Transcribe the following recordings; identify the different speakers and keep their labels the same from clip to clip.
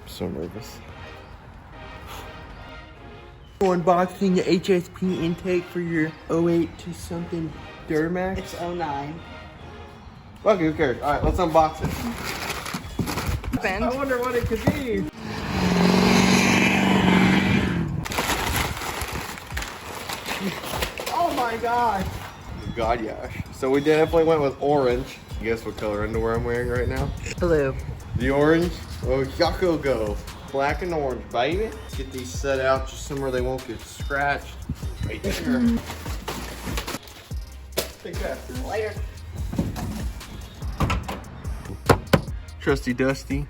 Speaker 1: so nervous. Unboxing the HSP intake for your 08 to something Duramax.
Speaker 2: It's 09.
Speaker 1: Fuck, who cares? Alright, let's unbox it.
Speaker 3: Bend.
Speaker 1: I wonder what it could be. Oh my god. God, yeah. So we definitely went with orange. Guess what color underwear I'm wearing right now?
Speaker 2: Blue.
Speaker 1: The orange. Oh, yucko go. Black and orange, baby. Let's get these set out just somewhere they won't get scratched. Right there. Take that.
Speaker 2: Later.
Speaker 1: Trusty Dusty.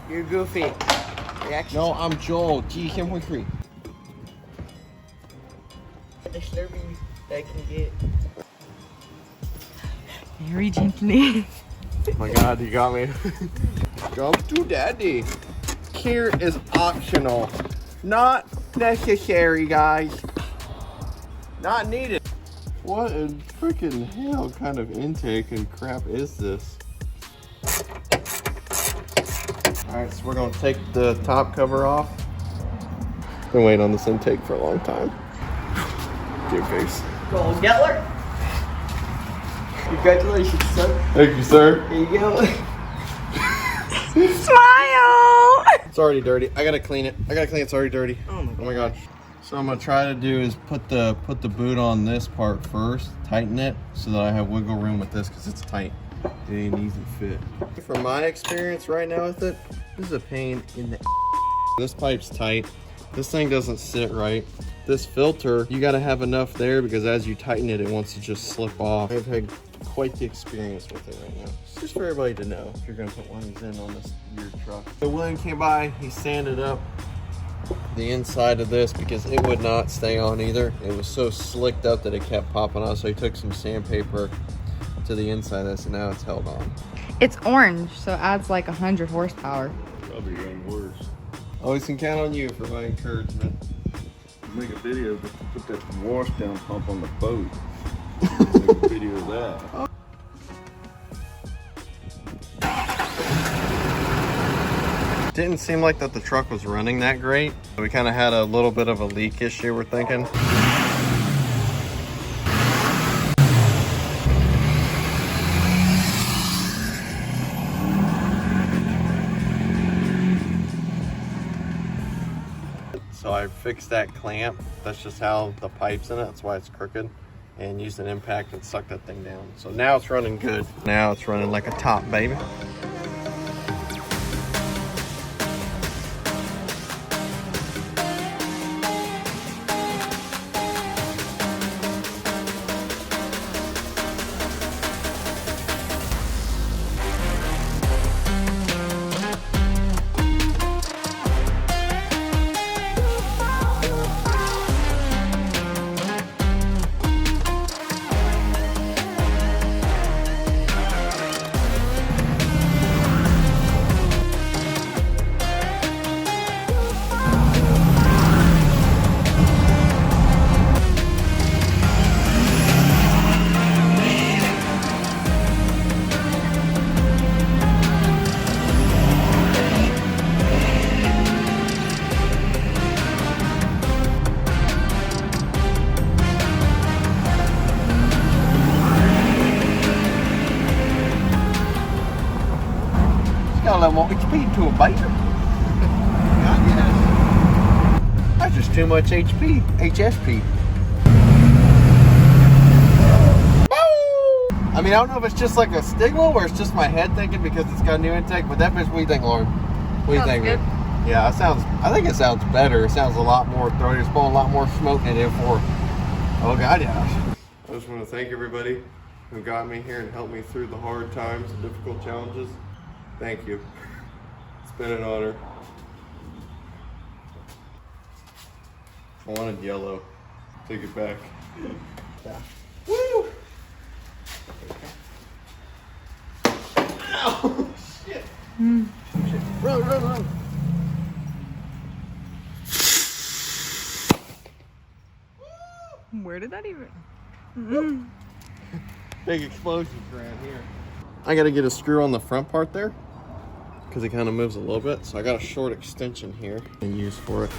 Speaker 2: You're Goofy.
Speaker 1: No, I'm Joel. G, can't point free.
Speaker 2: The Slurpee that I can get.
Speaker 3: Very gently.
Speaker 1: Oh my god, you got me. Jump to daddy. Here is optional. Not necessary, guys. Not needed. What in freaking hell kind of intake and crap is this? Alright, so we're gonna take the top cover off. Been waiting on this intake for a long time. Get face.
Speaker 2: Go Gettler. Congratulations, sir.
Speaker 1: Thank you, sir.
Speaker 2: Here you go.
Speaker 3: Smile!
Speaker 1: It's already dirty. I gotta clean it. It's already dirty.
Speaker 2: Oh my
Speaker 1: gosh. So I'm gonna try to do is put the boot on this part first, tighten it so that I have wiggle room with this because it's tight. It ain't an easy fit. From my experience right now with it, this is a pain in the This pipe's tight. This thing doesn't sit right. This filter, you gotta have enough there because as you tighten it, it wants to just slip off. I've had quite the experience with it right now. It's just for everybody to know if you're gonna put one of these in on this your truck. So William came by, he sanded up the inside of this because it would not stay on either. It was so slicked up that it kept popping off. So he took some sandpaper to the inside of this and now it's held on.
Speaker 3: It's orange, so it adds like 100 horsepower.
Speaker 4: Probably getting worse.
Speaker 1: Always can count on you for my encouragement.
Speaker 4: Make a video, but put that wash down pump on the boat. Make a video of that.
Speaker 1: Didn't seem like that the truck was running that great. We kind of had a little bit of a leak issue, we're thinking. So I fixed that clamp. That's just how the pipe's in it. That's why it's crooked. And used an impact and sucked that thing down. So now it's running good. Now it's running like a top, baby. Got a little more HP to a biter. That's just too much HP. HSP. I mean, I don't know if it's just like a stigma or it's just my head thinking because it's got a new intake, but that bitch, what do you think, Lauren? What do you think?
Speaker 3: Good.
Speaker 1: Yeah, I think it sounds better. It sounds a lot more throaty. It's blowing a lot more smoke than it did before. Oh, God, yeah. I just want to thank everybody who got me here and helped me through the hard times and difficult challenges. Thank you. It's been an honor. I wanted yellow. Take it back. Yeah. Woo! Ow! Shit. Shit. Run.
Speaker 3: Where did that even...
Speaker 1: Big explosions around here. I gotta get a screw on the front part there because it kind of moves a little bit. So I got a short extension here to use for it.